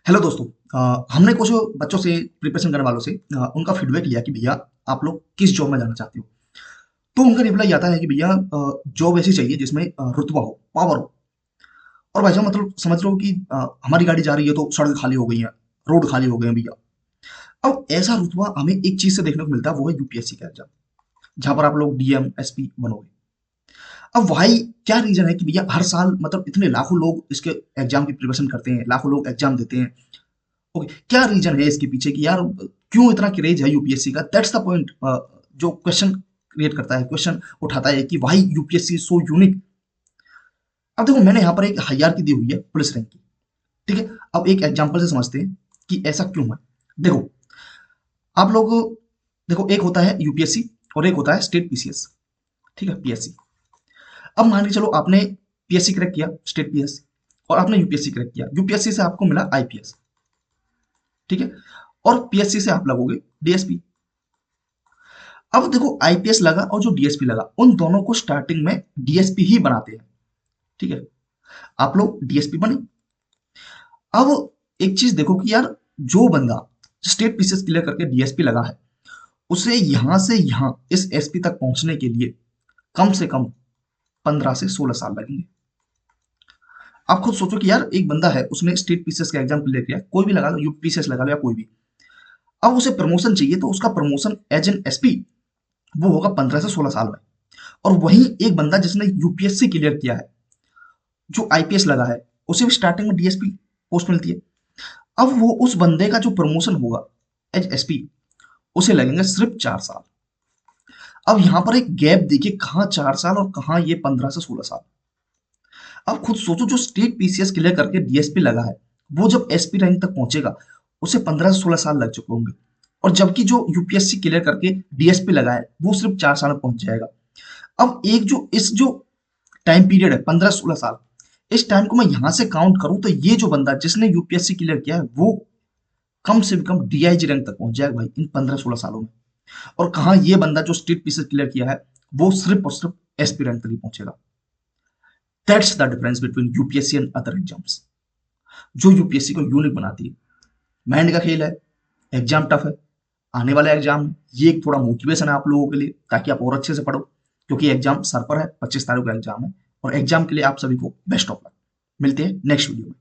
Hello दोस्तों। हमने कुछ बच्चों से प्रिपरेशन करने वालों से उनका फीडबैक लिया कि भैया आप लोग किस जॉब में जाना चाहते हो। तो उनका रिप्लाई आता है कि भैया जॉब ऐसी चाहिए जिसमें रुतबा हो, पावर हो। और भाई साहब मतलब समझ लो कि हमारी गाड़ी जा रही है तो सड़क खाली हो गई है, रोड खाली हो गए हैं भैया। अब ऐसा रुतबा हमें एक चीज से देखने को मिलता है, वो है यूपीएससी का एग्जाम, जहां पर आप लोग डीएम एसपी बनोगे। अब भाई क्या रीजन है कि भैया हर साल मतलब इतने लाखों लोग इसके एग्जाम की प्रिपरेशन करते हैं, लाखों लोग एग्जाम देते हैं। ओके, क्या रीजन है इसके पीछे कि यार क्यों इतना क्रेज है यूपीएससी का? दैट्स द पॉइंट जो क्वेश्चन क्रिएट करता है, क्वेश्चन उठाता है कि वाई यूपीएससी सो यूनिक। अब देखो, मैंने यहाँ पर एक हायरार्की दी हुई है पुलिस रैंक की। ठीक है, अब एक एग्जांपल से समझते हैं कि ऐसा क्यों है। देखो, आप लोग देखो, एक होता है यूपीएससी और एक होता है स्टेट पीसीएस। ठीक है, पीएससी। अब मान के चलो आपने पीएससी क्रैक किया, स्टेट पीएस, और आपने यूपीएससी क्रैक किया। यूपीएससी से आपको मिला आईपीएस। ठीक है, और पीएससी से आप लगोगे डीएसपी। अब देखो, आईपीएस लगा और जो डीएसपी लगा, उन दोनों को स्टार्टिंग में डीएसपी ही बनाते हैं। ठीक है, आप लोग डीएसपी बने। अब एक चीज देखो कि यार, जो बंदा स्टेट पीसीएस क्लियर करके डीएसपी लगा है, उसे यहां से यहां इस एसपी तक पहुंचने के लिए कम से कम 15 से 16 साल लगेंगे। आप खुद सोचो कि यार, एक बंदा है, उसने स्टेट पीसीएस का एग्जाम क्लियर किया, कोई भी लगा लो, यूपीसीएस लगा लो या कोई भी। अब उसे प्रमोशन चाहिए, तो उसका प्रमोशन एज एन एसपी वो होगा 15 से 16 साल में। और वहीं एक बंदा जिसने यूपीएससी क्लियर किया है, जो आईपीएस लगा है, उसे भी स्टार्टिंग में डीएसपी पोस्ट मिलती है। अब वो उस बंदे का जो प्रमोशन होगा एज एसपी, उसे लगेंगे सिर्फ 4 साल। अब यहां पर एक गैप देखिए, कहाँ 4 साल और कहाँ ये 15 से 16 साल। अब खुद सोचो, जो स्टेट पीसीएस क्लियर करके डीएसपी लगा है, वो जब एसपी रैंक तक पहुंचेगा, उसे 15 से 16 साल लग चुके होंगे। और जबकि जो यूपीएससी क्लियर करके डीएसपी लगा है, वो सिर्फ 4 साल में पहुंच जाएगा। अब एक जो इस जो टाइम पीरियड है 15 से 16 साल, इस टाइम को मैं यहां से काउंट करूं तो ये जो बंदा जिसने यूपीएससी क्लियर किया है, वो कम से कम डीआईजी रैंक तक पहुंच जाएगा भाई इन 15 16 सालों में। और कहा ये बंदा जो स्टेट पीसीएस क्लियर किया है, वो सिर्फ और सिर्फ एसपी रैंक तक ही पहुंचेगा। That's the difference between UPSC and other exams, जो यूपीएससी को यूनिक बनाती है। माइंड का खेल है, एग्जाम टफ है, आने वाला एग्जाम, ये एक थोड़ा मोटिवेशन है आप लोगों के लिए, ताकि आप और अच्छे से पढ़ो। क्योंकि एग्जाम सर पर है, 25 तारीख का एग्जाम है। और एग्जाम के लिए आप सभी को बेस्ट ऑफ लक। मिलते हैं नेक्स्ट वीडियो में।